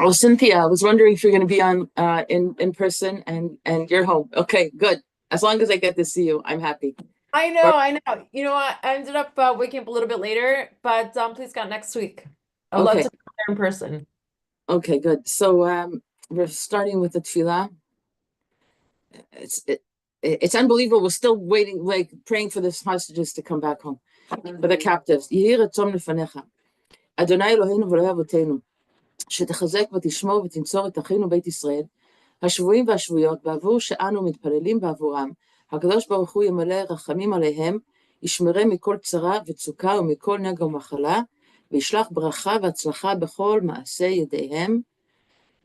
Oh, Cynthia, I was wondering if you're going to be on in person and you're home. Okay, good. As long as I get to see you, I'm happy. I know. You know what? I ended up waking up a little bit later, but please come next week. I'd love to come there in person. Okay, good. So we're starting with the tefillah. It's unbelievable. We're still waiting, like praying for the hostages to come back home, for the captives. יהי רצון לפניך, אדוני אלוהינו ואלוהי אבותינו, שתחזק ותשמור ותנצור את אחינו בית ישראל, השבויים והשבויות, בעבור שאנו מתפללים בעבורם, הקדוש ברוך הוא ימלא רחמים עליהם, ישמרם מכל צרה וצוקה ומכל נגע ומחלה, וישלח ברכה והצלחה בכל מעשה ידיהם,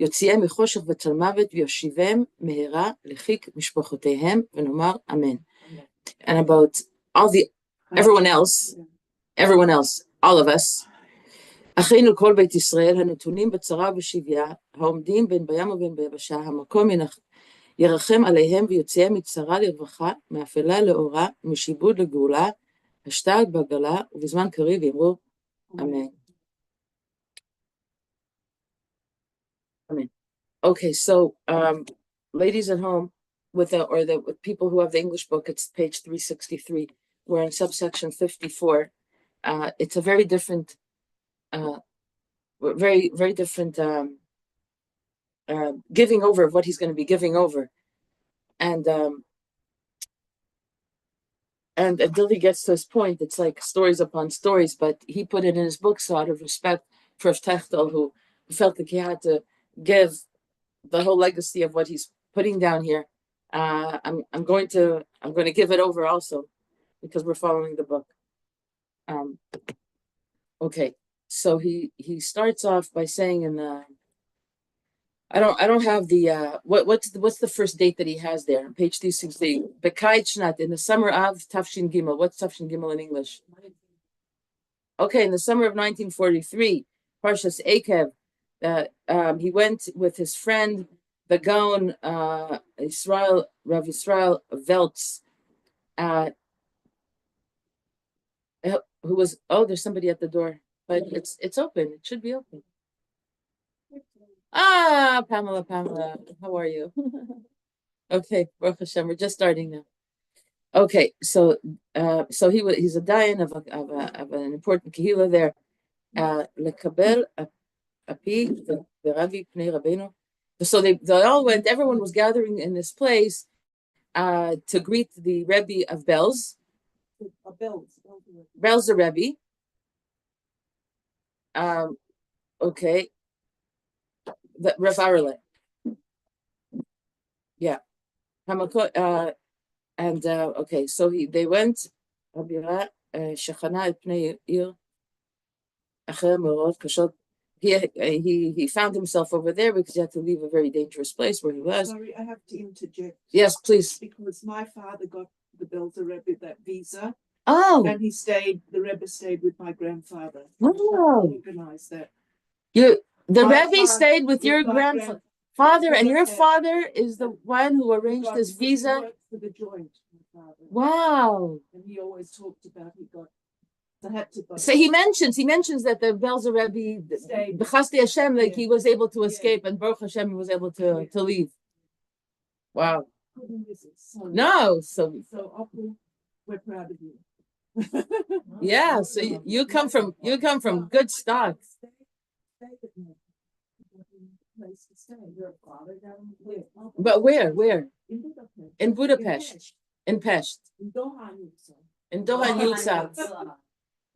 יוציאם מחושך וצל מוות ויושיבם מהרה לחיק משפחותיהם, ונאמר אמן. And about everyone else, all of us, אחינו כל בית ישראל, הנתונים בצרה ובשביה, העומדים בין בים ובין ביבשה, המקום ירחם עליהם ויוציאם מצרה לרווחה, מאפלה לאורה, משיבוד לגאולה, השתג בעגלה, ובזמן קריב יאמרו אמן. Amen. Okay, so ladies at home with people who have the English book, it's page 363. We're in subsection 54. It's a very different very different giving over of what he's going to be giving over, and until he gets to his point, it's like stories upon stories. But he put it in his book so out of respect for Techtel, who felt that he had to give the whole legacy of what he's putting down here. I'm going to give it over also because we're following the book. Okay. So he starts off by saying in the I don't have the what's the first date that he has there on page 360. Bekait Shnat, in the summer of Tafshin Gimel. What's Tafshin Gimel in English? Okay, in the summer of 1943, Parshas Akev, he went with his friend the Gaon Rav Yisrael Veltz, who was there's somebody at the door. But it's open. It should be open. Pamela, how are you? Okay, Baruch Hashem, we're just starting now. Okay, so he's a dayan of an important kehila there. Lekabel api v'ravi pnei rabbeinu. So they all went. Everyone was gathering in this place to greet the Rebbe of Belz. Belz the Rebbe. Okay. The Rav Arle. Yeah. And okay, so they went he found himself over there because he had to leave a very dangerous place where he was. Sorry, I have to interject. Yes, please. Because my father got the Belzer Rebbe that visa. Oh. And the Rebbe stayed with my grandfather. Oh. Organized that. The Rebbe stayed with your grandfather, and your father is the one who arranged this visa? For the joint, my father. Wow. And he always talked about so he mentions that the Belzer Rebbe, B'chasti Hashem, like he was able to escape, and Baruch Hashem, he was able to leave. Wow. No, so we're proud of you. Yeah, so you come from good stock. But where? In Budapest. In Pest. In Doha Yutza.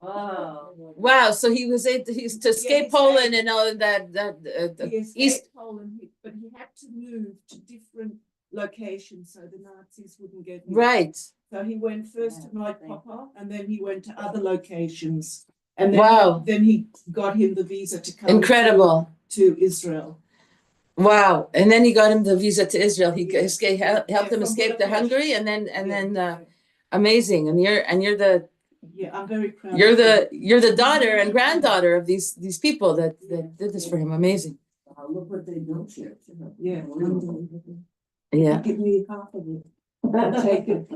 Wow, so he's to escape Poland and all that East Poland, but he had to move to different locations so the Nazis wouldn't get him. Right. So he went first to Night Papa, and then he went to other locations. And then he got him the visa to come to Israel. Wow. And then he got him the visa to Israel. He helped him escape to Hungary, and then amazing. And you're the I'm very proud. You're the daughter and granddaughter of these people that did this for him. Amazing. Look what they built here. Yeah. Yeah. Give me half of it. I'll take it.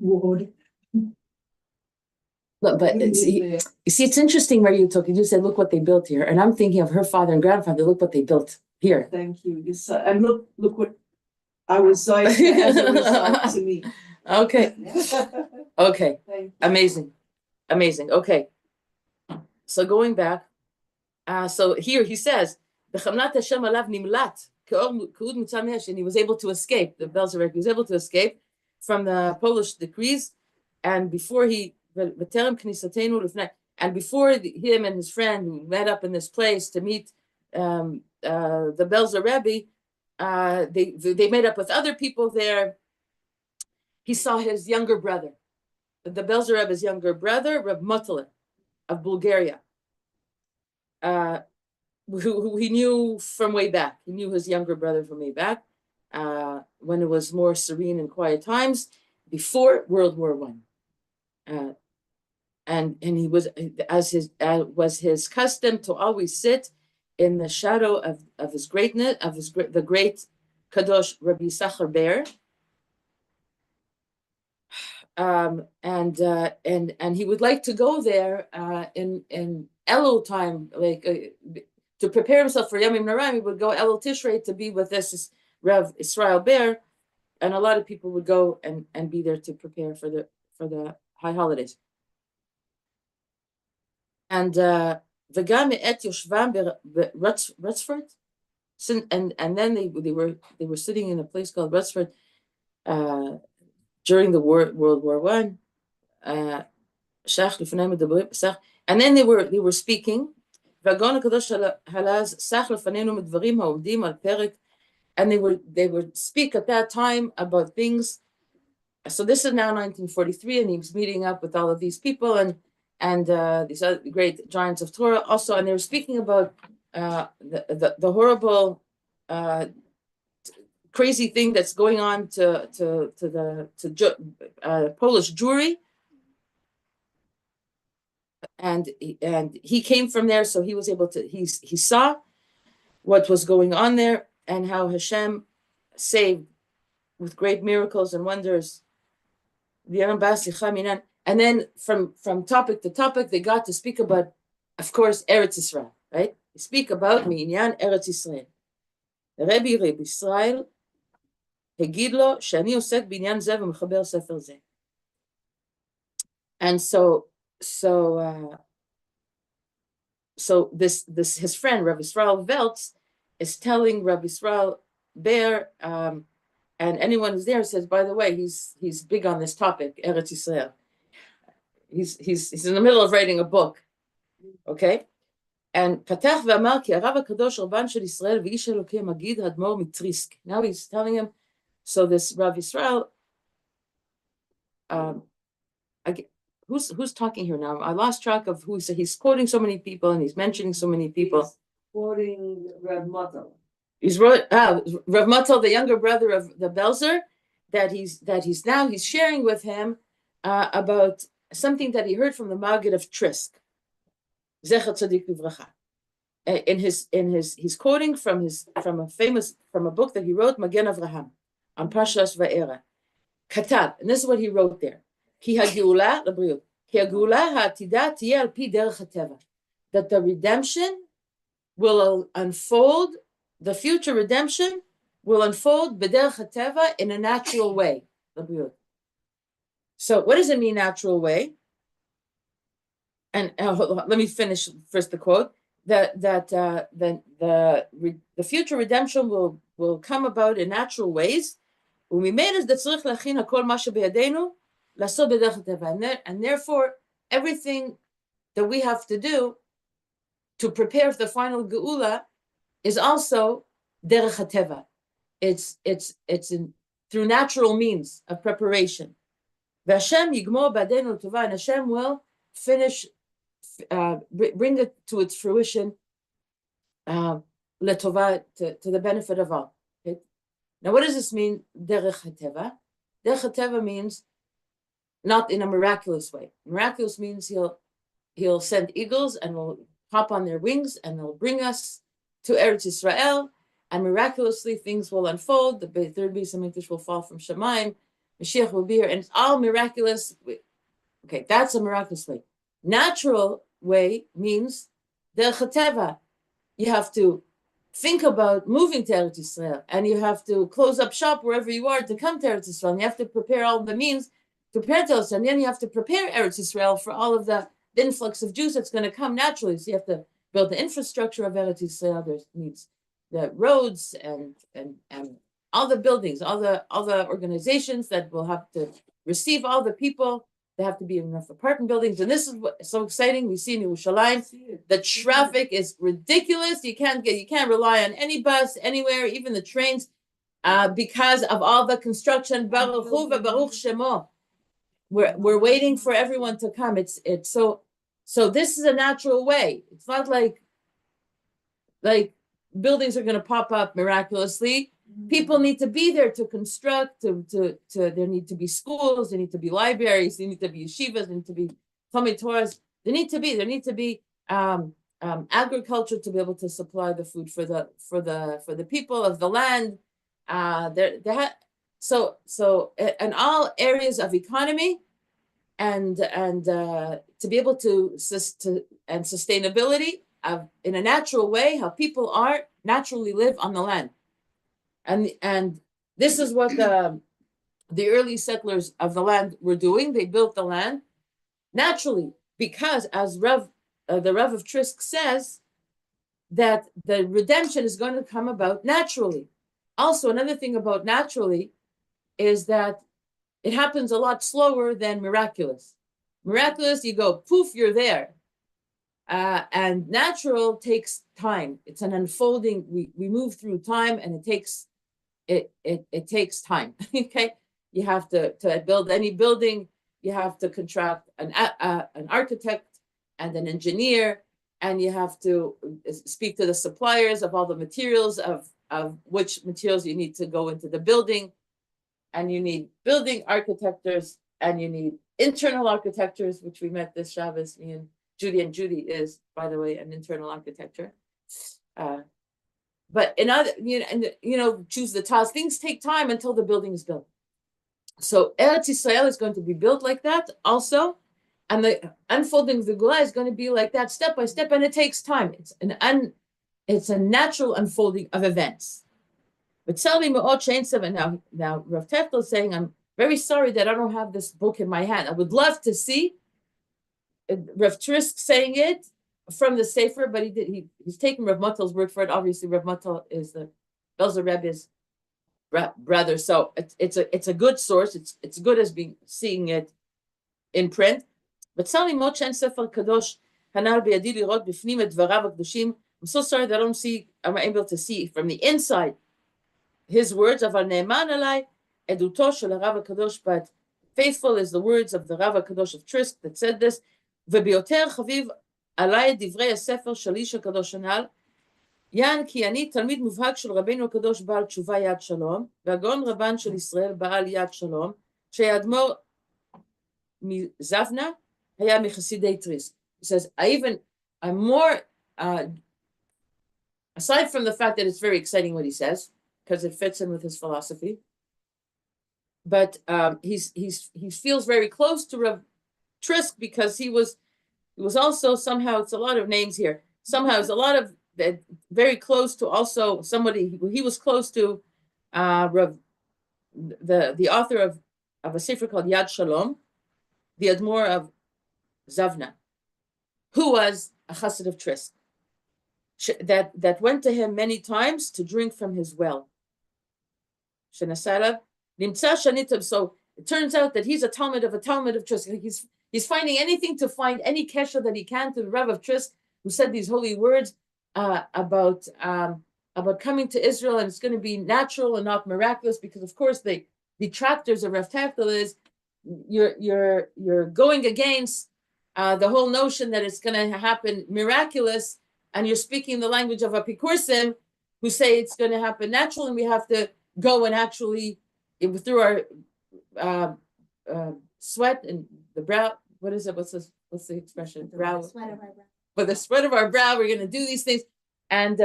Ward. Look, but you see, it's interesting where you said, look what they built here. And I'm thinking of her father and grandfather, look what they built here. Thank you. And look what I was saying as a result to me. Okay. Okay. Thank you. Amazing. Okay. So going back, so here he says, "B'chamnat Hashem alav nimlat k'ud mitzam yesh," and he was able to escape. The Belzer Rebbe was able to escape from the Polish decrees, and before he v'terem knisatenu lifnei, and before him and his friend who met up in this place to meet the Belzer Rebbe, they met up with other people there. He saw his younger brother, the Belzer Rebbe's younger brother, Reb Motler of Bulgaria, who he knew from way back. He knew his younger brother from way back, when it was more serene and quiet times before World War I. And he was, was his custom, to always sit in the shadow of his greatness, the great Kadosh Rabbi Yisachar Ber. And he would like to go there in Elul time, like to prepare himself for Yamim Noraim. He would go Elul Tishrei to be with this Rav Israel Ber, and a lot of people would go and be there to prepare for the high holidays. And v'gam et yoshvam Rutsford, and then they were sitting in a place called Rutsford during the World War I. And then they were speaking. And they would speak at that time about things. So this is now 1943, and he was meeting up with all of these people and these other great giants of Torah also, and they were speaking about the horrible, crazy thing that's going on to Polish Jewry, and he came from there, so he was able to. He saw what was going on there and how Hashem saved with great miracles and wonders. And then from topic to topic, they got to speak about, of course, Eretz Yisrael, right? They speak about Minyan Eretz Yisrael. Rabbi Yisrael Hegid lo shani osek binyan ze v'mechaber sefer ze. And so this his friend Rabbi Israel Veltz is telling Rabbi Israel Ber, and anyone who's there says, by the way, he's big on this topic, Eretz Yisrael. He's in the middle of writing a book, okay? And Patach v'amar ki Arav HaKadosh Rabban shel Yisrael v'ish Elokei Magid Hadmor Mitrisk. Now he's telling him, so this Rav Yisrael, who's talking here now? I lost track of who. So he's quoting so many people and he's mentioning so many people. He's quoting Rav Matal. He's Rav Matal, the younger brother of the Belzer, that he's sharing with him about something that he heard from the Maggid of Trisk. Zecher Tzadik Livracha. He's quoting from a book that he wrote, Magen Avraham, on Parshas Va'era. Katab, and this is what he wrote there. Ki hageula l'briut, ki hageula ha'atida tiyeh al pi derech hateva, that the redemption will unfold, the future redemption will unfold b'derech hateva, in a natural way. L'briut. So what does it mean, natural way? And let me finish first the quote. That the future redemption will come about in natural ways. And therefore, everything that we have to do to prepare for the final geula is also derech hateva. It's through natural means of preparation. Hashem yigmor b'adenu tova, and Hashem will finish, bring it to its fruition, letova, to the benefit of all. Okay? Now, what does this mean, derech hateva? Derech hateva means not in a miraculous way. Miraculous means he'll send eagles and will hop on their wings and they'll bring us to Eretz Yisrael, and miraculously things will unfold. The third Beis HaMikdash will fall from Shemaim. Mashiach will be here, and it's all miraculous. Okay, that's a miraculous way. Natural way means derech hateva. You have to think about moving to Eretz Yisrael, and you have to close up shop wherever you are to come to Eretz Yisrael, and you have to prepare all the means to prepare to us, and then you have to prepare Eretz Yisrael for all of the influx of Jews that's going to come naturally. So you have to build the infrastructure of Eretz Yisrael. There needs the roads and all the buildings, all the organizations that will have to receive all the people. There have to be enough apartment buildings, and this is what's so exciting. We see in Yerushalayim, the traffic is ridiculous. You can't rely on any bus anywhere, even the trains, because of all the construction. Baruch Hu v'Baruch Shemo. We're waiting for everyone to come. It's so this is a natural way. It's not like buildings are going to pop up miraculously. People need to be there to construct, there need to be schools, there need to be libraries, there need to be yeshivas, there need to be Talmid Torahs. There need to be agriculture to be able to supply the food for the people of the land. So in all areas of economy and to be able to and sustainability in a natural way, how people are naturally live on the land. And this is what the early settlers of the land were doing. They built the land naturally because, as the Rav of Trisk says, that the redemption is going to come about naturally. Also, another thing about naturally is that it happens a lot slower than miraculous. Miraculous, you go, poof, you're there. And natural takes time. It's an unfolding. We move through time, and it takes time. Okay, you have to build any building. You have to contract an architect and an engineer, and you have to speak to the suppliers of all the materials of which materials you need to go into the building, and you need building architectures, and you need internal architectures, which we met this Shabbos. Me and Judy is, by the way, an internal architecture. But in other, choose the task. Things take time until the building is built. So Eretz Yisrael is going to be built like that also, and the unfolding of the Gula is going to be like that, step by step, and it takes time. It's a natural unfolding of events. But tell me, now Rav Teftel is saying, I'm very sorry that I don't have this book in my hand. I would love to see Rav Trisk saying it from the Sefer, but he's taking Rav Mottel's word for it. Obviously, Rav Mottel is the Belzer Rebbe's brother, so it's a good source. It's good as seeing it in print. But Sali Mochen Sefer Kadosh Hanal B'Yadi Lirot B'Fnim Et Dvarav HaKadoshim. I'm so sorry that I'm able to see from the inside his words of Ne'eman Alai Eduto Shel Harav HaKadosh, but faithful is the words of the Rav HaKadosh of Trisk that said this. וביותר חביב עליי דברי הספר של איש הקדוש הנ"ל, יען כי אני תלמיד מובהק של רבינו הקדוש בעל תשובה יד שלום, והגאון רבן של ישראל בעל יד שלום, שהאדמו"ר מזבנה היה מחסידי טריסק. He says, I'm more, aside from the fact that it's very exciting what he says, because it fits in with his philosophy, but he feels very close to Rav Trisk because he was also somehow, it's a lot of names here, somehow it's a lot of very close to also somebody he was close to Rav, the author of a sefer called Yad Shalom, the Admor of Zavna, who was a chassid of Trisk, that went to him many times to drink from his well. So it turns out that he's a Talmud of Trisk. He's finding anything to find any kesher that he can to the Rav of Trisk, who said these holy words about coming to Israel, and it's going to be natural and not miraculous, because of course the detractors of Rav Teftel is you're going against the whole notion that it's going to happen miraculous, and you're speaking the language of Apikursim, who say it's going to happen natural, and we have to go and actually through our sweat and the brow. What is it? What's the expression? Brow. The sweat of our brow. With the sweat of our brow, we're going to do these things, and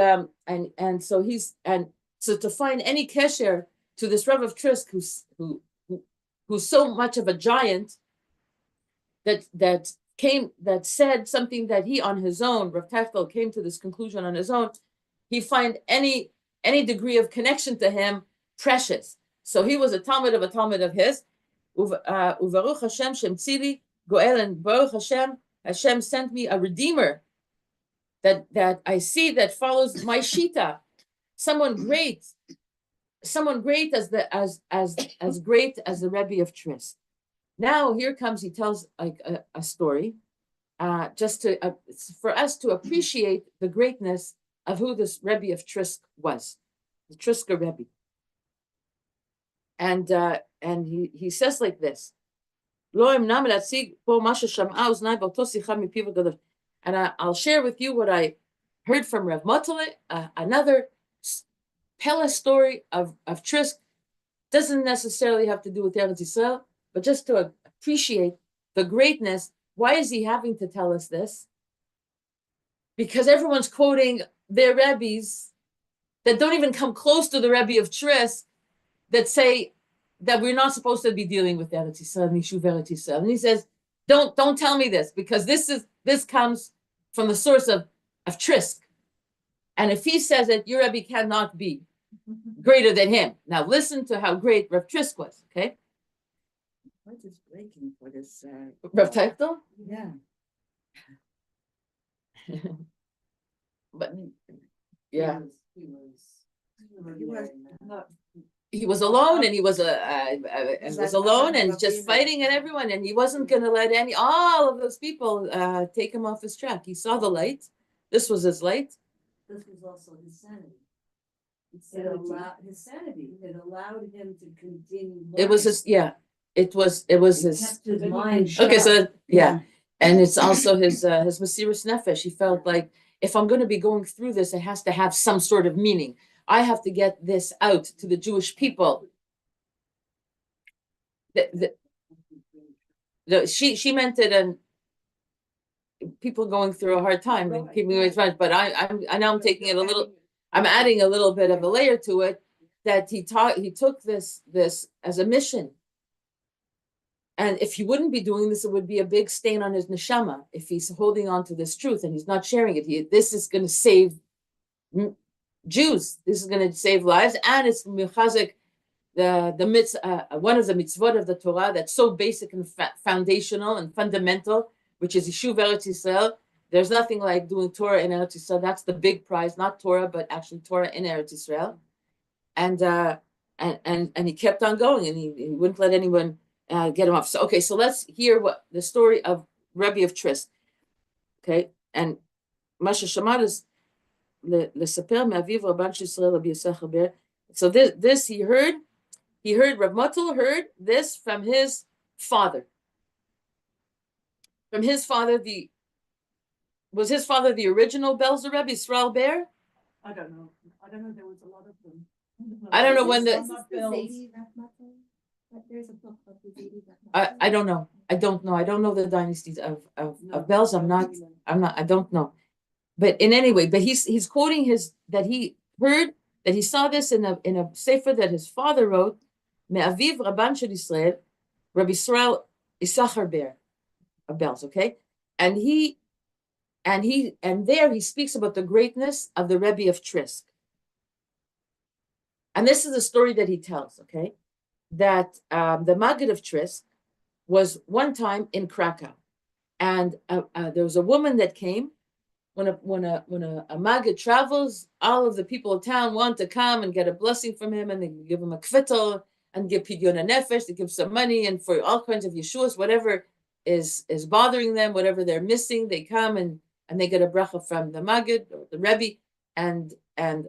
so so to find any kesher to this Rav of Trisk, who's so much of a giant, that said something that he on his own, Rav Teftel came to this conclusion on his own, he find any degree of connection to him precious. So he was a Talmud of his. Uvaruch Hashem Shemtzili Goel, and Baruch Hashem sent me a redeemer that I see that follows my shita. Someone great as great as the Rebbe of Tris. Now here comes, he tells like a story, just to for us to appreciate the greatness of who this Rebbe of Trisk was, the Trisker Rebbe. And he says like this. And I'll share with you what I heard from Rav Motele, another Pella story of Trisk. Doesn't necessarily have to do with Eretz Yisrael, but just to appreciate the greatness. Why is he having to tell us this? Because everyone's quoting their Rebbes that don't even come close to the Rebbe of Trisk, that say that we're not supposed to be dealing with Eretz Yisrael and Yishuv Eretz Yisrael. And he says, don't tell me this, because this comes from the source of Trisk. And if he says that your Rebbe cannot be greater than him. Now listen to how great Rav Trisk was, okay? What is breaking for this? Rav Teichel? Yeah. But yeah. He was He was alone, and he was alone and just fighting at everyone, and he wasn't going to let all of those people take him off his track. He saw the light. This was his light. This was also his sanity. His sanity. It allowed him to continue. It was his, yeah. It was his. Kept his mind sharp. Okay, so yeah, and it's also his Mesiras Nefesh. He felt like, if I'm going to be going through this, it has to have some sort of meaning. I have to get this out to the Jewish people. She meant it, and people going through a hard time, and keeping away from it. But I know I'm taking it a little. I'm adding a little bit of a layer to it, that he took this as a mission. And if he wouldn't be doing this, it would be a big stain on his neshama. If he's holding on to this truth and he's not sharing it, this is going to save Jews. This is going to save lives, and it's mechazik the mitzvah, one of the mitzvot of the Torah that's so basic and foundational and fundamental, which is Yishuv Eretz Yisrael. There's nothing like doing Torah in Eretz Yisrael. That's the big prize, not Torah, but actually Torah in Eretz Yisrael. And he kept on going, and he wouldn't let anyone get him off. So okay, so let's hear what the story of Rebbe of Trisk. Okay, and Masha Shamadas lesaper me'aviv Rabban Yisrael Rabbi Yisach Haber. So this he heard Rav Motele heard this from his father. From his father, was his father the original Belzer Rebbe, Yisrael Ber? I don't know. There was a lot of them. I don't know when There's a book of the Zadie. I don't know. I don't know the dynasties of Belz. I don't know. But in any way, but he's quoting that he heard, that he saw this in a sefer that his father wrote, Me'aviv Rabban Shel Yisrael, Rabbi Yisrael Isachar Ber of Belz, okay? And there he speaks about the greatness of the Rebbe of Trisk. And this is a story that he tells, okay? That the Maggid of Trisk was one time in Krakow, and there was a woman that came. When a Maggid travels, all of the people of town want to come and get a blessing from him, and they give him a kvittel and give pidyon nefesh, they give some money, and for all kinds of yeshuas, whatever is bothering them, whatever they're missing, they come and they get a bracha from the Maggid or the Rebbe, and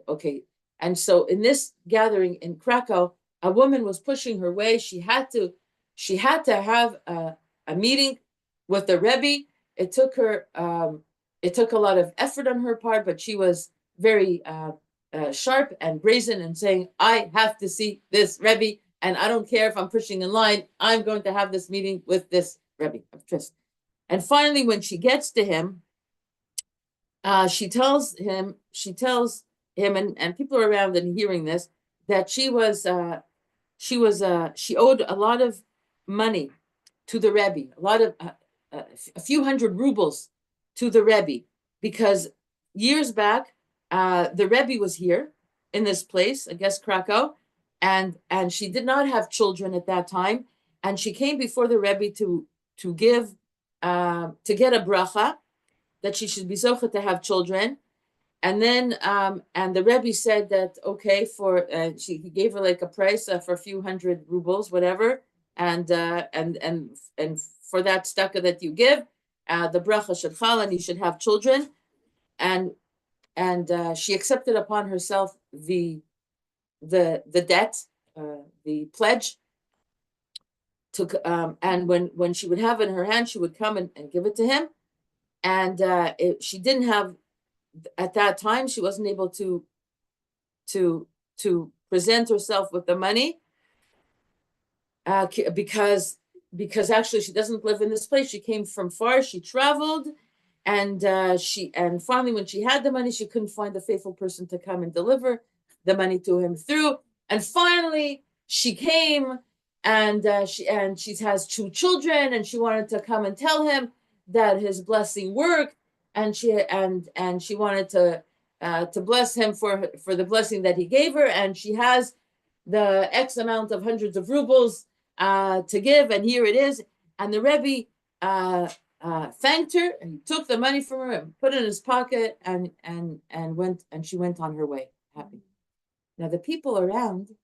okay. And so in this gathering in Krakow, a woman was pushing her way. She had to have a meeting with the Rebbe. It took her. It took a lot of effort on her part, but she was very sharp and brazen and saying, "I have to see this Rebbe, and I don't care if I'm pushing in line. I'm going to have this meeting with this Rebbe of Trisk." And finally, when she gets to him, she tells him, and people are around and hearing this, that she owed a lot of money to the Rebbe, a few hundred rubles to the Rebbe, because years back the Rebbe was here in this place, I guess Krakow, and she did not have children at that time, and she came before the Rebbe to give to get a bracha that she should be zocha to have children. And then and the Rebbe said that okay, for he gave her like a price for a few hundred rubles, whatever, and for that staka that you give, the bracha should chal, and you should have children, and she accepted upon herself the debt, the pledge. Took and when she would have it in her hand, she would come and give it to him, and she didn't have. At that time, she wasn't able to present herself with the money because actually she doesn't live in this place. She came from far. She traveled, and finally, when she had the money, she couldn't find a faithful person to come and deliver the money to him through. And finally, she came, and she has 2 children, and she wanted to come and tell him that his blessing worked. And she wanted to bless him for the blessing that he gave her, and she has the X amount of hundreds of rubles to give, and here it is. And the Rebbe thanked her, and he took the money from her and put it in his pocket, and she went on her way happy. Now the people around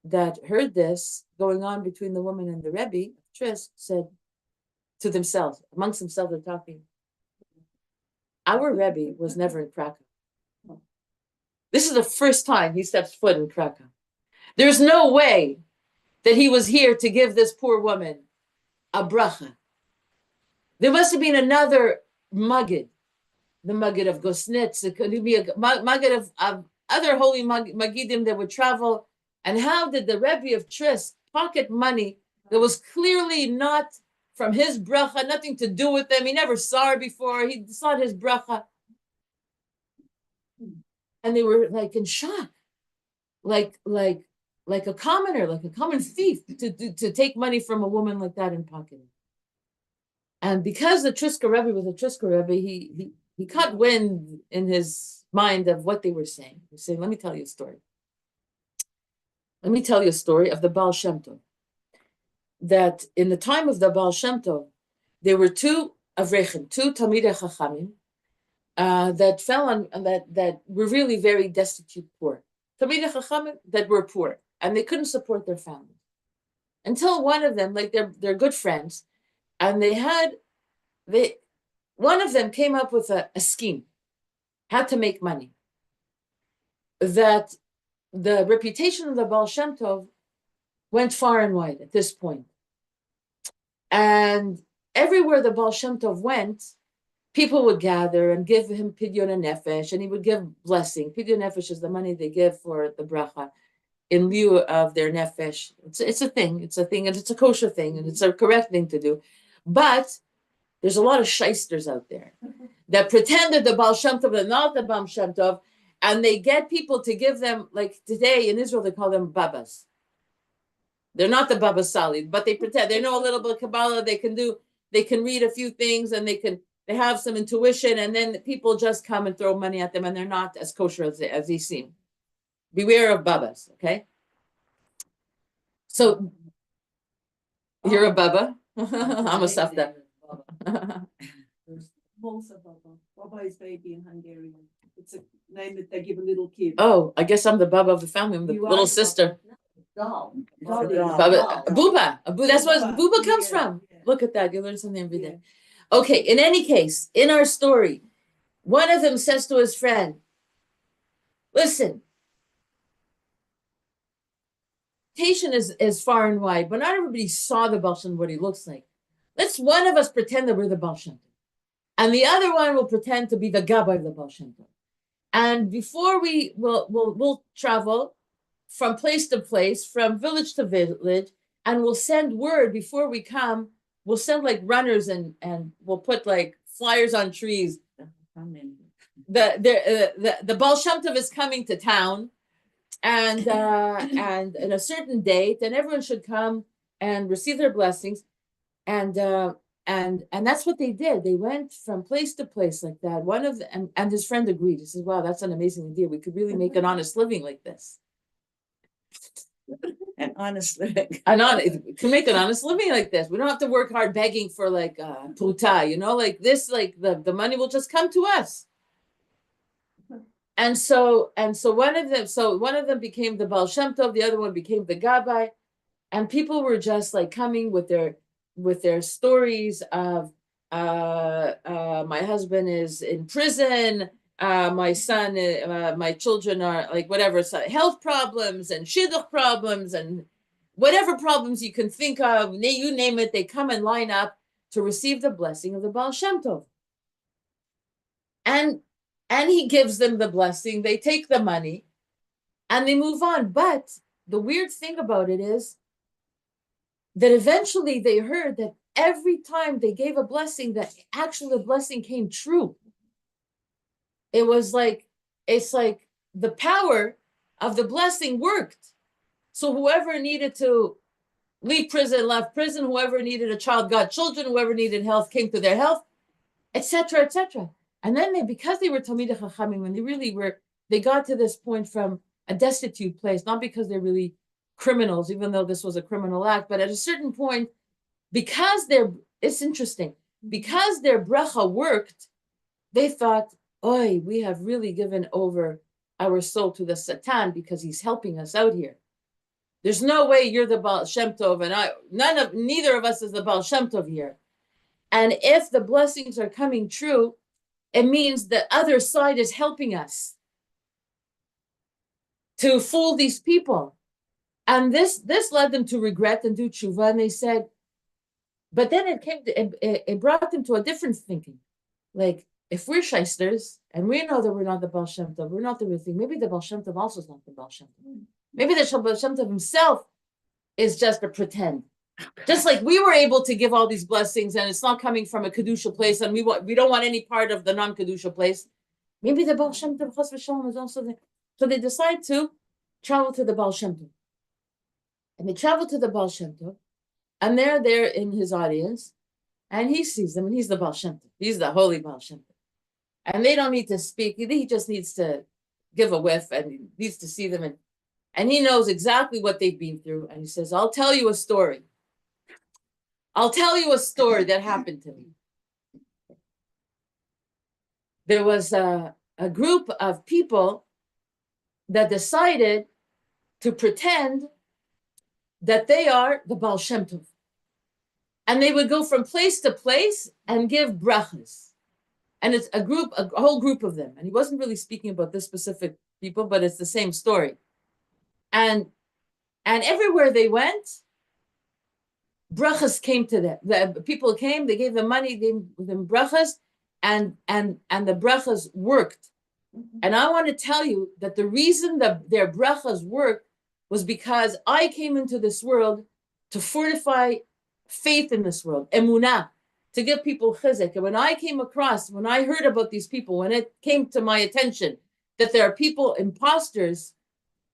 that heard this going on between the woman and the Rebbe, Tris, said to themselves, amongst themselves, they're talking. Our Rebbe was never in Krakow. This is the first time he steps foot in Krakow. There's no way that he was here to give this poor woman a bracha. There must have been another Maggid, the Maggid of Gosnitz. It could be a Maggid of other holy Maggidim that would travel. And how did the Rebbe of Tris pocket money that was clearly not from his bracha, nothing to do with them? He never saw her before. He saw his bracha. And they were like in shock, like a commoner, like a common thief to take money from a woman like that and pocket it. And because the Triska Rebbe was a Triska Rebbe, he caught wind in his mind of what they were saying. He was saying, let me tell you a story. Let me tell you a story of the Baal Shem Tov. That in the time of the Baal Shem Tov, there were 2 Avrechim, 2 Talmidei Chachamim, that fell on that were really very destitute, poor. Talmidei Chachamim that were poor, and they couldn't support their families. Until one of them, like they're good friends, and one of them came up with a scheme, how to make money. That the reputation of the Baal Shem Tov went far and wide at this point. And everywhere the Baal Shem Tov went, people would gather and give him pidyon nefesh, and he would give blessing. Pidyon nefesh is the money they give for the bracha in lieu of their nefesh. It's a thing, and it's a kosher thing, and it's a correct thing to do. But there's a lot of shysters out there that pretend that the Baal Shem Tov are not the Baal Shem Tov, and they get people to give them, like today in Israel, they call them babas. They're not the Baba Sali, but they pretend they know a little bit of Kabbalah. They can read a few things, and they have some intuition, and then people just come and throw money at them, and they're not as kosher as they seem. Beware of Babas, okay? So you're a Baba. I'm a Safta. Baba is baby in Hungarian. It's a name that they give a little kid. Oh, I guess I'm the Baba of the family. I'm the little sister. Booba. That's where Booba comes from. Look at that. You learn something every day. Okay, in any case, in our story, one of them says to his friend, listen, temptation is far and wide, but not everybody saw the Baal Shem Tov, what he looks like. Let's one of us pretend that we're the Baal Shem Tov, and the other one will pretend to be the Gabbai of the Baal Shem Tov. And before we'll travel from place to place, from village to village, and we'll send word before we come. We'll send like runners and we'll put like flyers on trees. The Baal Shem Tov is coming to town, and in a certain date, and everyone should come and receive their blessings. And and that's what they did. They went from place to place like that. One of them, and his friend agreed. He says, wow, that's an amazing idea. We could really make an honest living like this. An honest living. Can make an honest living like this. We don't have to work hard begging for like puta, like this, like the money will just come to us. And so one of them became the Baal Shem Tov, the other one became the Gabbai, and people were just like coming with their stories of my husband is in prison, my son, my children are like whatever, health problems and shidduch problems and whatever problems you can think of, you name it, they come and line up to receive the blessing of the Baal Shem Tov. And he gives them the blessing, they take the money, and they move on. But the weird thing about it is that eventually they heard that every time they gave a blessing, that actually the blessing came true. It's like the power of the blessing worked. So whoever needed to leave prison, left prison, whoever needed a child got children, whoever needed health came to their health, etc., etc. And then because they were Talmidei Chachamim, and they got to this point from a destitute place, not because they're really criminals, even though this was a criminal act, but at a certain point, it's interesting, because their bracha worked, they thought, oi, we have really given over our soul to the Satan because he's helping us out here. There's no way you're the Baal Shem Tov, and neither of us is the Baal Shem Tov here. And if the blessings are coming true, it means the other side is helping us to fool these people. And this led them to regret and do tshuva. And they said, but then it brought them to a different thinking. Like, if we're shysters and we know that we're not the Baal Shem Tov, we're not the real thing, maybe the Baal Shem Tov also is not the Baal Shem Tov. Maybe the Baal Shem Tov himself is just a pretend. Just like we were able to give all these blessings and it's not coming from a Kedusha place and we don't want any part of the non-Kedusha place. Maybe the Baal Shem Tov Chas v'Shalom is also there. So they decide to travel to the Baal Shem Tov. And they travel to the Baal Shem Tov, and they're there in his audience, and he sees them, and he's the Baal Shem Tov. He's the holy Baal Shem Tov. And they don't need to speak. He just needs to give a whiff, and he needs to see them. And he knows exactly what they've been through. And he says, I'll tell you a story. I'll tell you a story that happened to me. There was a group of people that decided to pretend that they are the Baal Shem Tov. And they would go from place to place and give brachas. And it's a whole group of them. And he wasn't really speaking about this specific people, but it's the same story. And everywhere they went, brachas came to them. The people came, they gave them money, gave them brachas, and the brachas worked. And I want to tell you that the reason that their brachas worked was because I came into this world to fortify faith in this world, emunah, to give people chizuk. And when I heard about these people, when it came to my attention that there are people, imposters,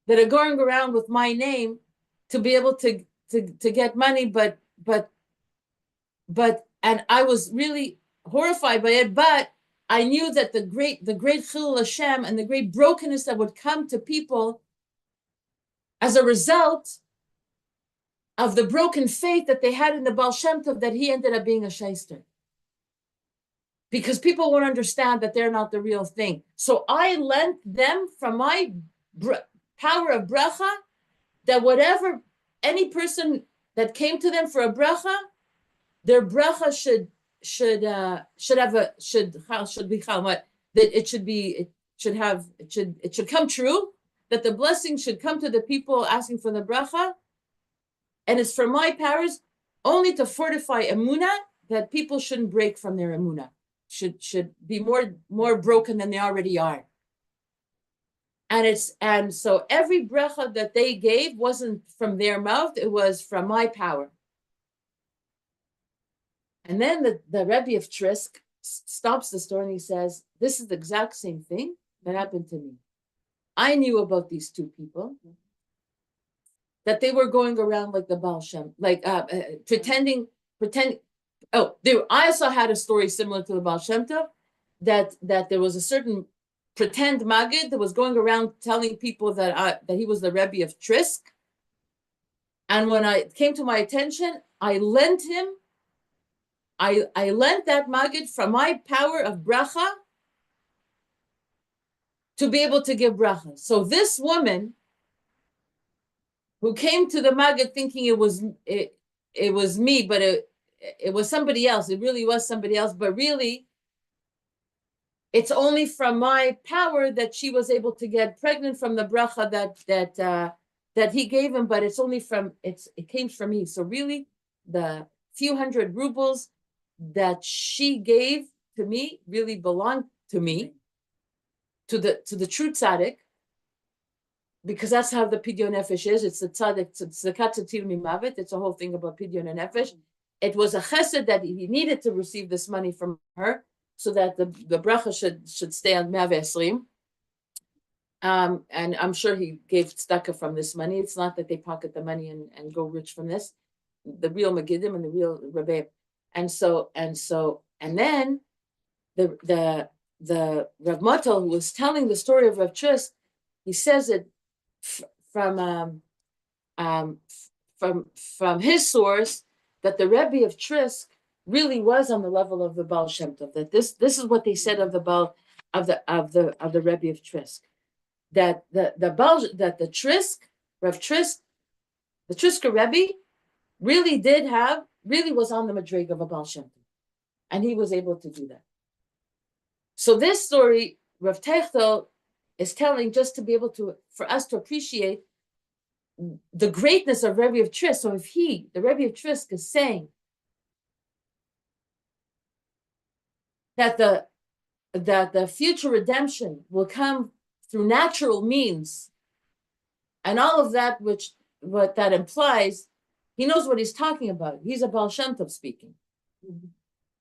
that are going around with my name to be able to get money, but and I was really horrified by it, but I knew that the great chilul Hashem and the great brokenness that would come to people as a result of the broken faith that they had in the Baal Shem Tov, that he ended up being a shyster. Because people won't understand that they're not the real thing. So I lent them from my power of bracha, that whatever any person that came to them for a bracha, their bracha should come true, that the blessing should come to the people asking for the bracha, and it's from my powers only to fortify emunah, that people shouldn't break from their emunah, should be more broken than they already are. And so every bracha that they gave wasn't from their mouth, it was from my power. And then the Rebbe of Trisk stops the story and he says, this is the exact same thing that happened to me. I knew about these two people, that they were going around like the Baal Shem, like pretending I also had a story similar to the Baal Shem Tov, that there was a certain pretend Maggid that was going around telling people that he was the Rebbe of Trisk. And when it came to my attention, I lent that Maggid from my power of bracha to be able to give bracha. So this woman who came to the Maggid thinking it was me, but it was somebody else. It really was somebody else, but really, it's only from my power that she was able to get pregnant from the bracha that he gave him. But it's only it came from me. So really, the few hundred rubles that she gave to me really belonged to me, to the true tzaddik, because that's how the pidyon nefesh is. It's the tzaddik, it's the katzatil mimavet. It's a whole thing about pidyon and nefesh. It was a chesed that he needed to receive this money from her, so that the bracha should stay on 120. And I'm sure he gave tzedakah from this money. It's not that they pocket the money and go rich from this. The real Magidim and the real Rebbe. And then the Rav Motel, who was telling the story of Rav Trisk, he says it from his source, that the Rebbe of Trisk really was on the level of the Baal Shem Tov. That this is what they said of the Baal of the Rebbe of Trisk. That the Trisk, Rav Trisk, the Trisker Rebbe really was on the madrig of a Baal Shem Tov, and he was able to do that. So this story, Rav Techtel is telling, just to be able for us to appreciate the greatness of Rebbe of Trisk. So if the Rebbe of Trisk, is saying that the future redemption will come through natural means, and all of that what that implies, he knows what he's talking about. He's a Baal Shem Tov speaking. Mm-hmm.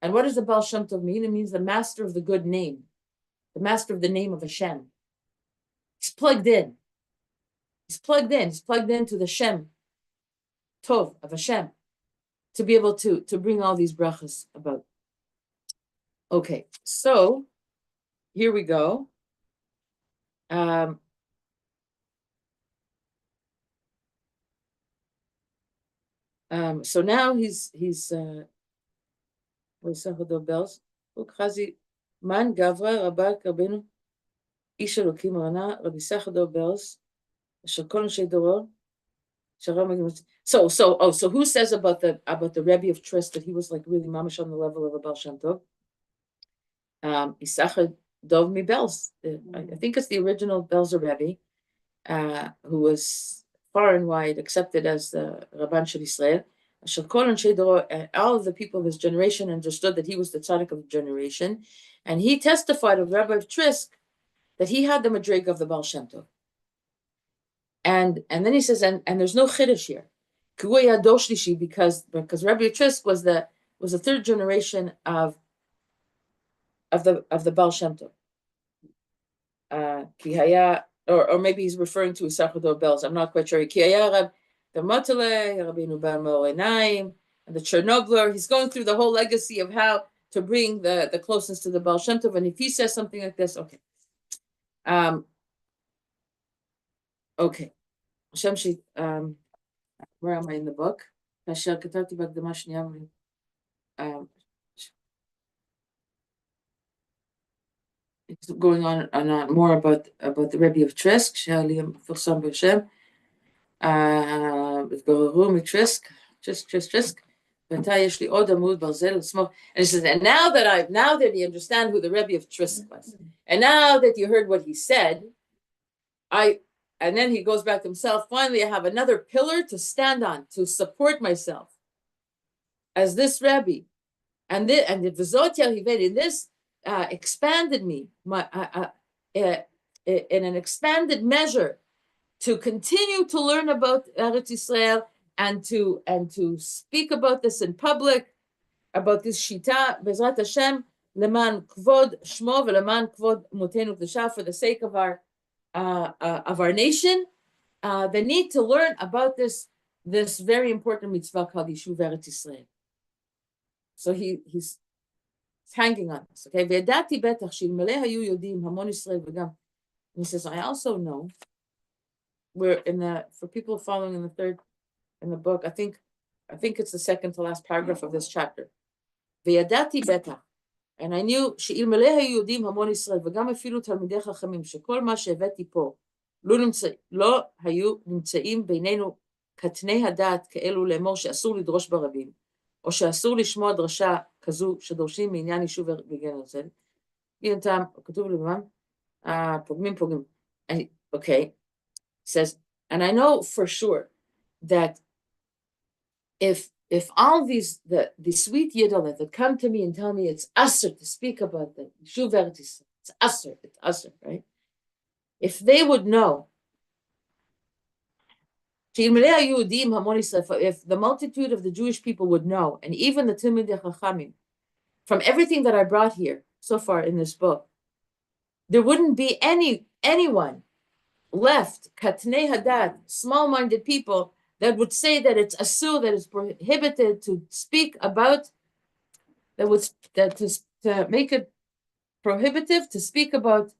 And what does the Baal Shem Tov mean? It means the master of the good name, the master of the name of Hashem. He's plugged in. He's plugged into the Shem Tov of Hashem to be able to bring all these brachas about. Okay, so here we go. So now he's bells. Man Gavra Rabak Rabbeinu Ish Elokim Rana Rabbi Sachador bells. So who says about the Rebbe of Trisk that he was like really mamash on the level of a Baal Shem Tov? Isachar Dov Mi Belz. I think it's the original Belzer Rebbe, who was far and wide accepted as the Rabban Shel Yisrael. All of the people of his generation understood that he was the tzaddik of the generation, and he testified of Rebbe of Trisk that he had the madrig of the Baal Shem Tov. And then he says, and there's no chiddush here, because Rebbe of Trisk was the third generation of the Baal Shem Tov. Or maybe he's referring to Isachar Bells. I'm not quite sure. And the Chernobler. He's going through the whole legacy of how to bring the closeness to the Baal Shem Tov. And if he says something like this, okay. Okay. Hashem, where am I in the book? It's going on more about the Rebbe of Trisk. Trisk. And he says, and now that you understand who the Rebbe of Trisk was, and now that you heard what he said, and then he goes back to himself. Finally, I have another pillar to stand on, to support myself as this Rebbe. And the V'zot Yahived, this expanded me in an expanded measure to continue to learn about Eretz Yisrael and to speak about this in public, about this shita, Bezrat Hashem, leman kvod shmo v'leman kvod mutenu k'dusha, for the sake of our nation, the need to learn about this very important mitzvah called Yishuv Eretz Yisrael. So he's hanging on this. Okay, וידעתי בטח שאלמלא היו יודעים המון ישראל וגם, and he says, I also know, we're in for people following in the book, I think it's the second to last paragraph of this chapter. וידעתי בטח, and I knew שאלמלא היו יודעים המון ישראל וגם אפילו תלמידי חכמים שכל מה שהבאתי פה לא היו נמצאים בינינו קטני הדעת כאלו לאמור שאסור לדרוש ברבים, או שאסור לשמוע דרשה כזו שדורשים מעניין יישוב בגן הרצל. הנה טעם, כתוב לבם, פוגמים. Okay, says, and I know for sure that if all these, the sweet Yiddish that come to me and tell me it's usher to speak about the Yishuv Eretz, it's usher, right? If they would know, if the multitude of the Jewish people would know, and even the Talmidei Chachamim, from everything that I brought here so far in this book, there wouldn't be anyone left, Katnei Hadat, small-minded people, that would say that it's asur, that it's prohibited to speak about, to make it prohibitive to speak about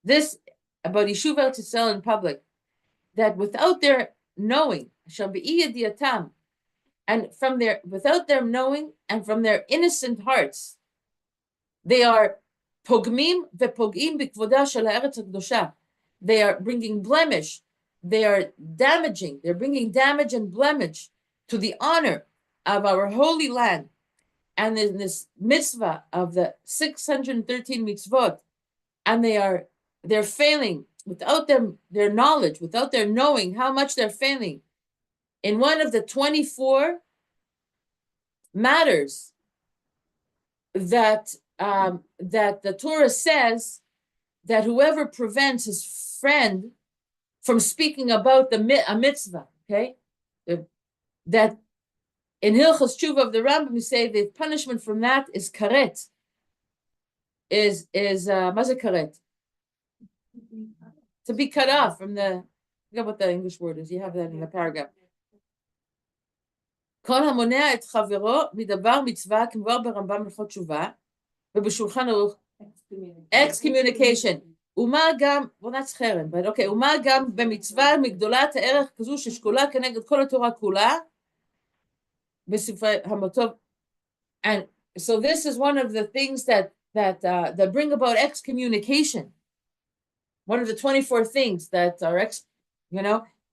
this, about Yishuv Eretz Yisrael in public, that without their knowing, and without their knowing and from their innocent hearts, they are pogmim vepogim b'kvoda shel ha'eretz hakdosha. They are bringing blemish. They are damaging. They're bringing damage and blemish to the honor of our holy land. And in this mitzvah of the 613 mitzvot, and they're failing without their knowledge, without their knowing how much they're failing in one of the 24 matters that the Torah says that whoever prevents his friend from speaking about a mitzvah, okay, that in Hilchos Tshuva of the Rambam we say the punishment from that is karet, is maze karet, to be cut off from the, I forget what the English word is, you have that in the paragraph. כל המונע את חברו מדבר מצווה כמבואר ברמב"ם הלכות תשובה ובשולחן ערוך excommunication. ומה גם, well that's חרם, but okay, ומה גם במצווה מגדולת הערך כזו ששקולה כנגד כל התורה כולה בספרי המוטוב. And so this is one of the things that bring about excommunication. One of the 24 things that are,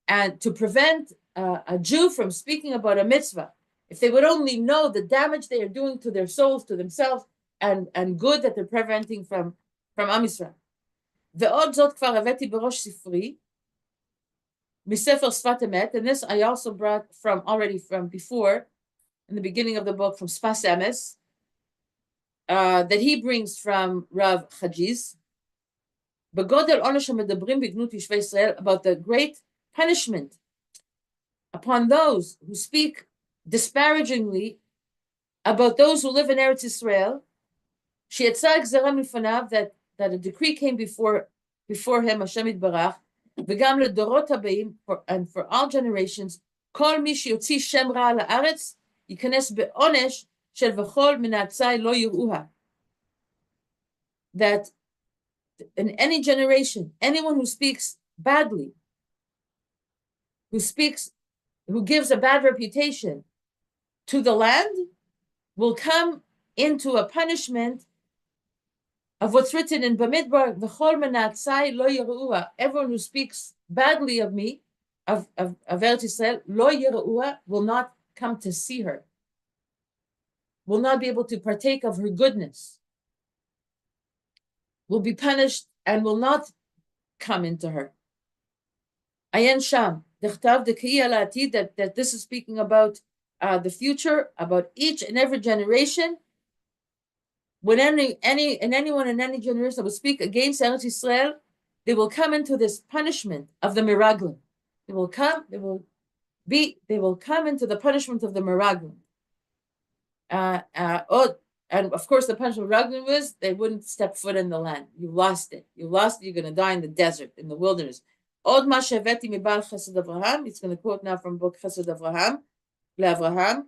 and to prevent a Jew from speaking about a mitzvah, if they would only know the damage they are doing to their souls, to themselves, and good that they're preventing from Am Yisrael. ועוד זאת כבר הבאתי בראש ספרי, מספר שפת אמת, and this I also brought already from before, in the beginning of the book, from Sfas Emes, that he brings from Rav Chajiz, בגודל עונש המדברים בגנות ישבי ישראל, about the great punishment upon those who speak disparagingly about those who live in Eretz Yisrael, שיצא גזרה מלפניו, that a decree came before him, Hashem Yitbarach, וגם לדורות הבאים, and for all generations, כל מי שיוציא שם רע לארץ, ייכנס בעונש של וכל מנעצי לא יראוה. That in any generation, anyone who speaks badly, who gives a bad reputation to the land, will come into a punishment of what's written in Bamidbar, v'chol menatzai lo yeruah. Everyone who speaks badly of me, of Eretz Yisrael, lo yeruah, will not come to see her, will not be able to partake of her goodness, will be punished and will not come into her. Ayen Sham, dechtav dekiya la'atid, that this is speaking about the future, about each and every generation. When anyone in any generation that will speak against Eretz Yisrael, they will come into this punishment of the miraglim. They will come into the punishment of the miraglim. And of course, the punishment of miraglim was they wouldn't step foot in the land. You lost it. You're going to die in the desert, in the wilderness. Od ma she'aveti mibal Chesed Avraham. It's going to quote now from book Chesed Avraham, LeAvraham.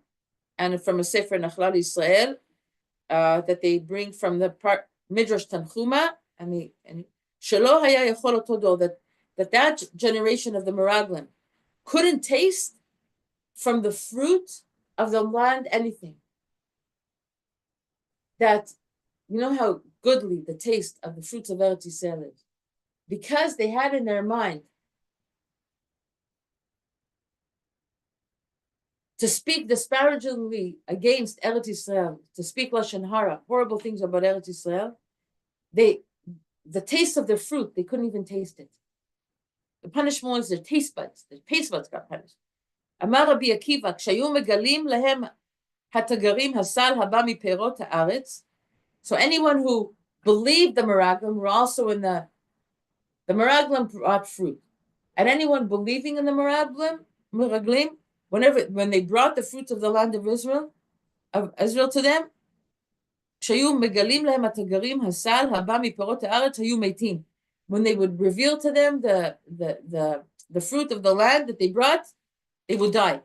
and from a Sefer Nachlal Yisrael that they bring from the part Midrash Tanchuma, and Shelo Haya Yachol Oto that generation of the Meraglim couldn't taste from the fruit of the land anything. That, you know how goodly the taste of the fruits of Eretz Yisrael is, because they had in their mind to speak disparagingly against Eretz Yisrael, to speak Lashon Hara, horrible things about Eretz Yisrael. The taste of their fruit, they couldn't even taste it. The punishment was their taste buds. Their taste buds got punished. Amar Rabbi Akiva, kshayu megalim lehem hatagarim hasal haba miperot haaretz. So anyone who believed the Meraglim were also in the Meraglim brought fruit. And anyone believing in the Meraglim, when they brought the fruits of the land of Israel to them, kshayu megalim lehem hatagarim hasal haba miperot haaretz hayu meitim. When they would reveal to them the fruit of the land that they brought, they would die.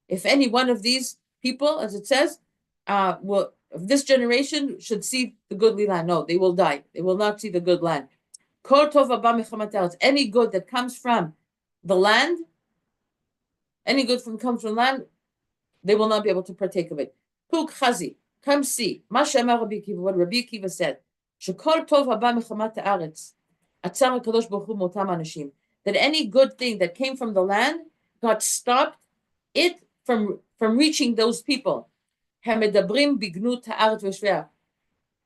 If any one of these people, as it says, of this generation should see the goodly land, no, they will die. They will not see the good land. Any good that comes from the land, comes from land, they will not be able to partake of it. Puk chazi. Come see. What Rabbi Akiva said. That any good thing that came from the land, God stopped it from reaching those people.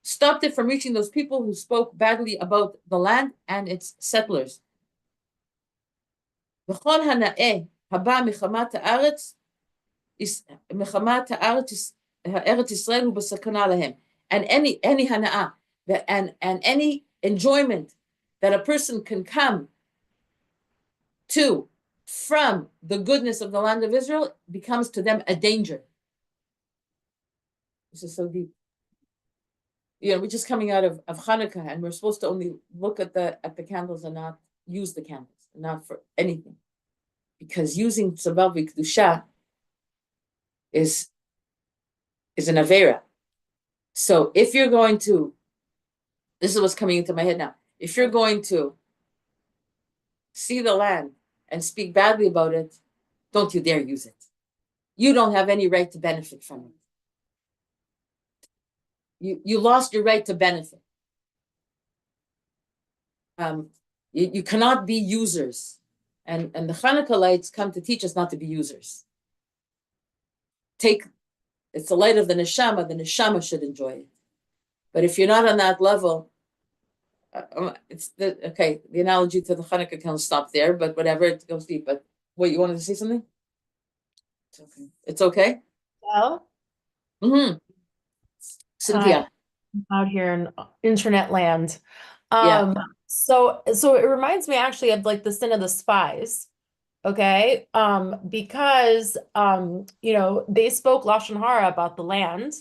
Stopped it from reaching those people who spoke badly about the land and its settlers. Eretz Yisrael b'sakana lahem, and any hana'ah and any enjoyment that a person can come to from the goodness of the land of Israel becomes to them a danger. This is so deep. We're just coming out of Hanukkah, and we're supposed to only look at the candles and not use the candles, and not for anything, because using tzabal v'kedusha is an avera. So if you're going to, this is what's coming into my head now. If you're going to see the land and speak badly about it, don't you dare use it. You don't have any right to benefit from it. You lost your right to benefit. You cannot be users. And the Hanukkah lights come to teach us not to be users. It's the light of the neshama should enjoy it. But if you're not on that level, the analogy to the Hanukkah can stop there, but whatever, it goes deep. But what, you wanted to say something? It's okay. It's okay? Well, Cynthia. Out here in internet land. Yeah. So it reminds me actually of like the sin of the spies. Okay, because they spoke Lashon Hara about the land,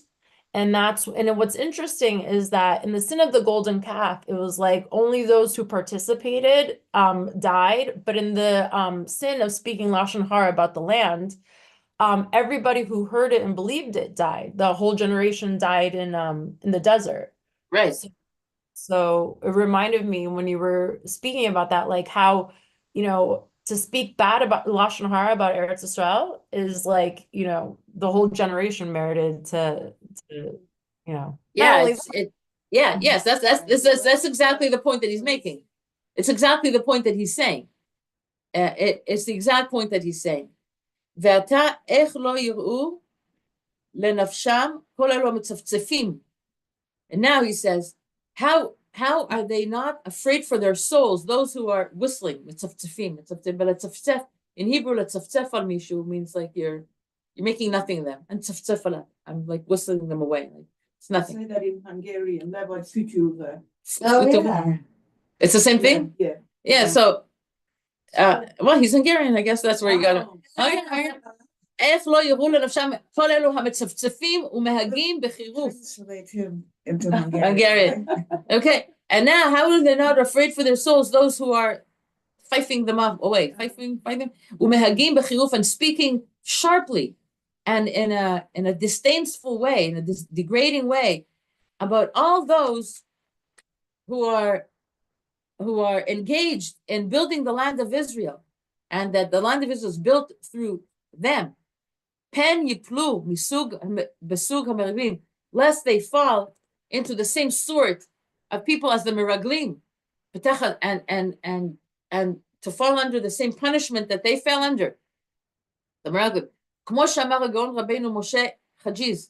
and what's interesting is that in the sin of the golden calf, it was like only those who participated died, but in the sin of speaking Lashon Hara about the land, everybody who heard it and believed it died. The whole generation died in the desert. Right. So it reminded me when you were speaking about that, like how, to speak bad about Lashon Hara about Eretz Yisrael is like, the whole generation merited to Yes, that's exactly the point that he's making. It's exactly the point that he's saying. It's the exact point that he's saying. Ve'ata ech lo yir'u lenafsham kol elu mitzaftzefim. And now he says, how are they not afraid for their souls, those who are whistling, mitzaftzefim, but letzaftzef, in Hebrew, letzaftzef al mishu means like you're making nothing of them. And tzaftzef ala, I'm like whistling them away. Like it's nothing. I say that in Hungarian, Levad Futuva. Oh, yeah. It's the same thing? Yeah. So, well, he's Hungarian, I guess that's where you got it. Okay. איך לא יראו לנפשם כל אלו המצפצפים ומהגים בחירוף. Hungarian. Okay, and now how are they not afraid for their souls, those who are fifing them away, fifing them, umehagim bechiruf, and speaking sharply and in a disdainful way, in a degrading way, about all those who are engaged in building the land of Israel, and that the land of Israel is built through them. Pen yiplu misug besug hameraglim, lest they fall into the same sort of people as the meraglim, and to fall under the same punishment that they fell under. The meraglim. כמו שאמר הגאון רבינו משה חג'יז,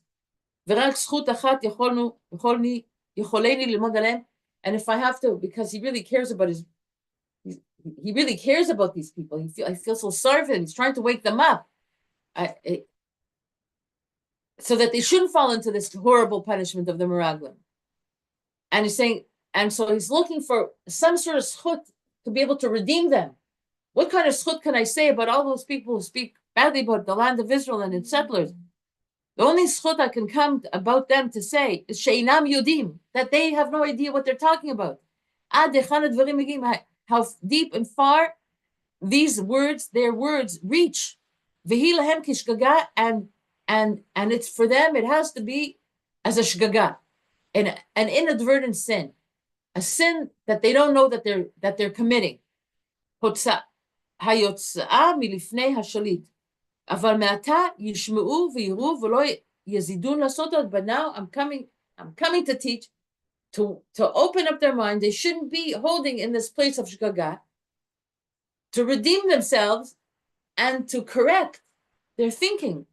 ורק זכות אחת יכולני ללמוד עליהם. And if I have to, because he really cares about these people. I feel so sorry for them. He's trying to wake them up, so that they shouldn't fall into this horrible punishment of the meraglim. And he's saying, and so he's looking for some sort of zchut to be able to redeem them. What kind of zchut can I say about all those people who speak badly about the land of Israel and its settlers? The only zchut I can come about them to say is she'inam yudim, that they have no idea what they're talking about. How deep and far these words, their words, reach. V'hi lahem kishgaga, and it's for them, it has to be as a shgaga, an inadvertent sin, a sin that they don't know that they're committing. Hotza hayotza milifnei hashalit. Aval me'ata yishma'u v'yiru v'lo yazidun lasot. But now I'm coming to teach, to open up their mind. They shouldn't be holding in this place of shgaga, to redeem themselves and to correct their thinking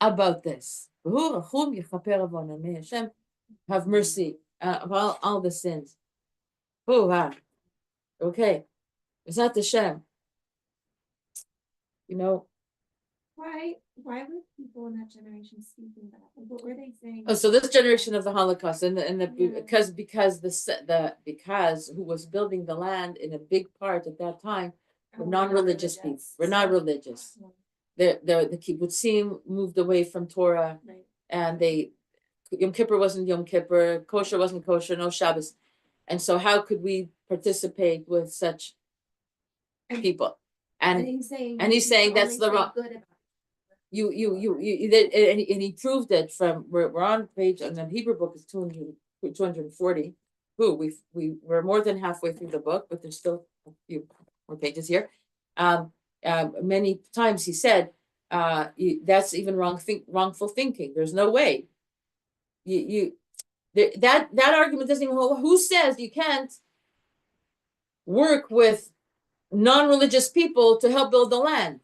about this. May Hashem have mercy of all the sins. Okay. Is that Hashem? You know. Why were people in that generation speaking that? Like, what were they saying? Oh, so this generation of the Holocaust, because who was building the land in a big part at that time were non-religious people. We're not religious. The kibbutzim moved away from Torah, Right. and Yom Kippur wasn't Yom Kippur, kosher wasn't kosher, no Shabbos, and so how could we participate with such people? And he's saying that's the wrong. And he proved it from we're on page, and the Hebrew book is 240. We're more than halfway through the book, but there's still a few more pages here. Many times he said that's even wrongful thinking. There's no way. That argument doesn't even hold. Who says you can't work with non-religious people to help build the land?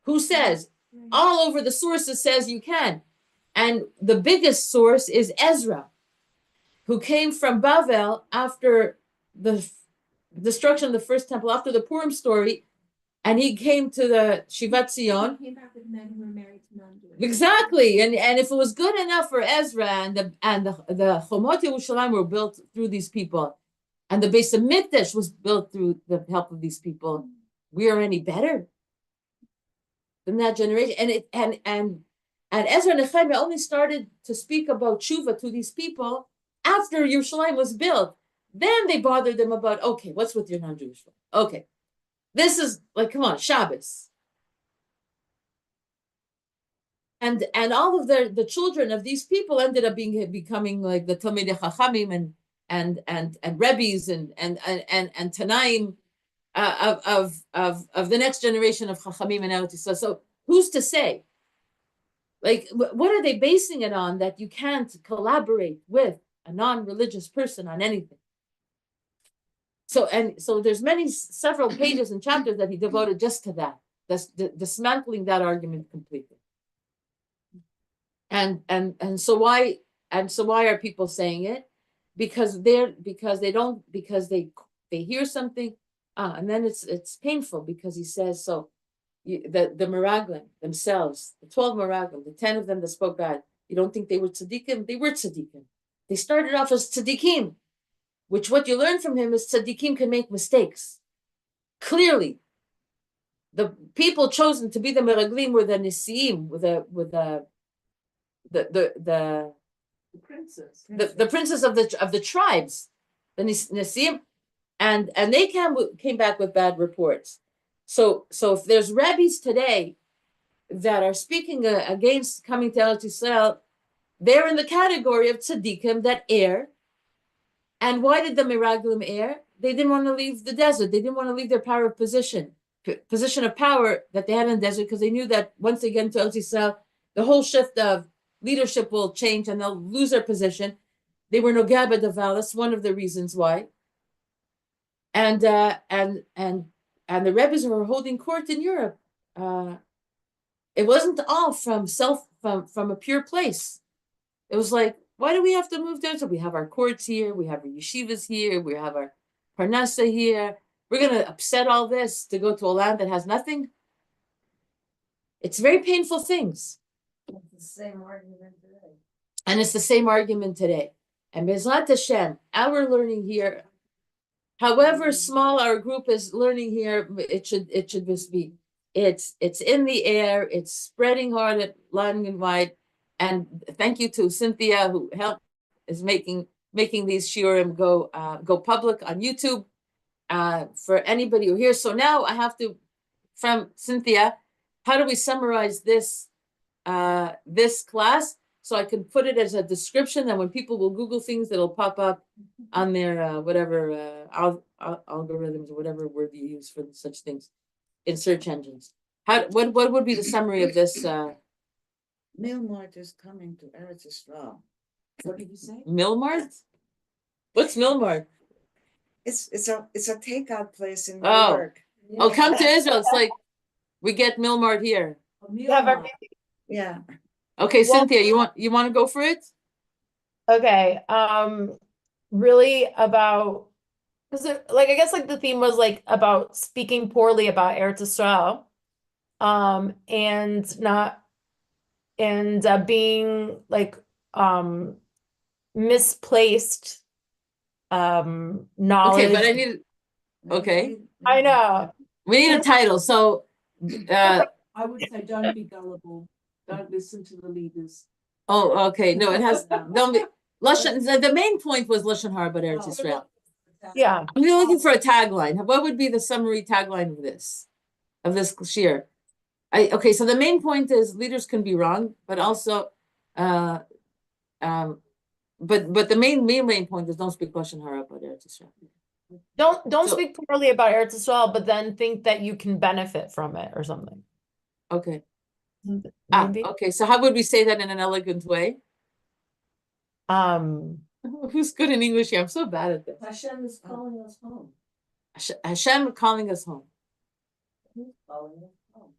Who says? All over the sources says you can. And the biggest source is Ezra, who came from Bavel after the destruction of the first temple, after the Purim story, and he came to the Shivat Zion. He came back with men who were married to non-Jews. Exactly, and if it was good enough for Ezra, and the Chomot Yerushalayim were built through these people, and the Beis Hamikdash was built through the help of these people, we are any better than that generation. And Ezra and Nehemiah only started to speak about tshuva to these people after Yerushalayim was built. Then they bothered them about, okay, what's with your non-Jewish folk? Okay, this is like, come on, Shabbos. And all of the children of these people ended up becoming like the Talmidei Chachamim and Rebbes and Tanaim of the next generation of Chachamim and Eretz Yisrael. So who's to say? Like, what are they basing it on that you can't collaborate with a non-religious person on anything? So there's several pages and chapters that he devoted just to that, dismantling that argument completely. And so why are people saying it? Because they hear something, and then it's painful, because he says so. The Meraglim themselves, the 12 Meraglim, the 10 of them that spoke bad, you don't think they were tzaddikim? They were tzaddikim. They started off as tzaddikim, which what you learn from him is tzaddikim can make mistakes. Clearly, the people chosen to be the Meraglim were the Nisiim, with the princes of the tribes, the Nisiim, and they came back with bad reports. So if there's rabbis today that are speaking against coming to Eretz Yisrael, they're in the category of tzaddikim that err. And why did the Miraglim err? They didn't want to leave the desert. They didn't want to leave their power of position of power that they had in the desert, because they knew that once they get into Eretz Yisrael, the whole shift of leadership will change and they'll lose their position. They were nogah b'davar. That's one of the reasons why. And the Rebbes who were holding court in Europe, it wasn't all from a pure place. It was like, why do we have to move there? So we have our courts here, we have our yeshivas here, we have our parnasa here. We're going to upset all this to go to a land that has nothing. It's very painful things. It's the same argument today. And it's the same argument today. And Bezrat Hashem, our learning here, however small our group is learning here, it should just be. It's in the air. It's spreading hard at long and wide. And thank you to Cynthia, who is making these shiurim go public on YouTube for anybody who hears. So now I have to, from Cynthia, how do we summarize this class so I can put it as a description that when people will Google things, it'll pop up on their whatever algorithms or whatever word you use for such things in search engines. What would be the summary of this? Milmart is coming to Eretz Yisrael. What did you say? Milmart? What's Milmart? It's a takeout place in New Oh. York. Oh, come to Israel. It's like we get Milmart here. You have everything. Yeah. Okay, Well- Cynthia, you want to go for it? Okay. Really about, because like I guess like the theme was like about speaking poorly about Eretz Yisrael, and not being like misplaced knowledge. Okay, but I need. Okay. I know. We need a title. So, I would say don't be gullible. Don't listen to the leaders. oh, okay. No, it has. Don't be. The main point was Lashon Hara about Eretz Yisrael. Yeah. I'm looking for a tagline. What would be the summary tagline of this shir? Okay, so the main point is leaders can be wrong, but also, but the main point is don't speak Lashon Hara about Eretz Yisrael. Don't So- speak poorly about Eretz Yisrael, but then think that you can benefit from it or something. Okay. Maybe. Okay. So how would we say that in an elegant way? Who's good in English here? I'm so bad at this. Hashem is calling us home. Hashem calling us home. He's calling us home.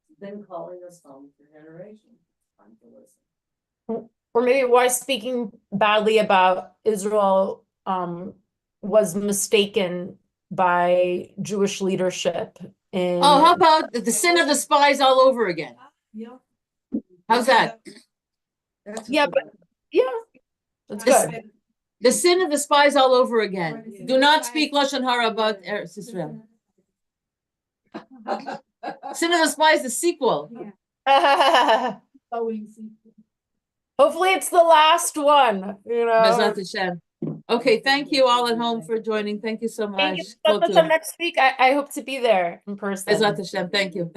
He's been calling us home for generations. Time to listen. Or maybe why speaking badly about Israel was mistaken by Jewish leadership in Oh, how about the sin of the spies all over again? Yeah. How's that? That's Yeah, a good but- one. yeah, that's This- good. The sin of the spies all over again. Do not speak Lashon Hara about Eretz Yisrael. Sin of the spies, the sequel. Hopefully it's the last one, you know. Bezrat Hashem. Okay, thank you all at home for joining. Thank you so Thank much. you. Next week, I hope to be there in person. Bezrat Hashem. Thank you.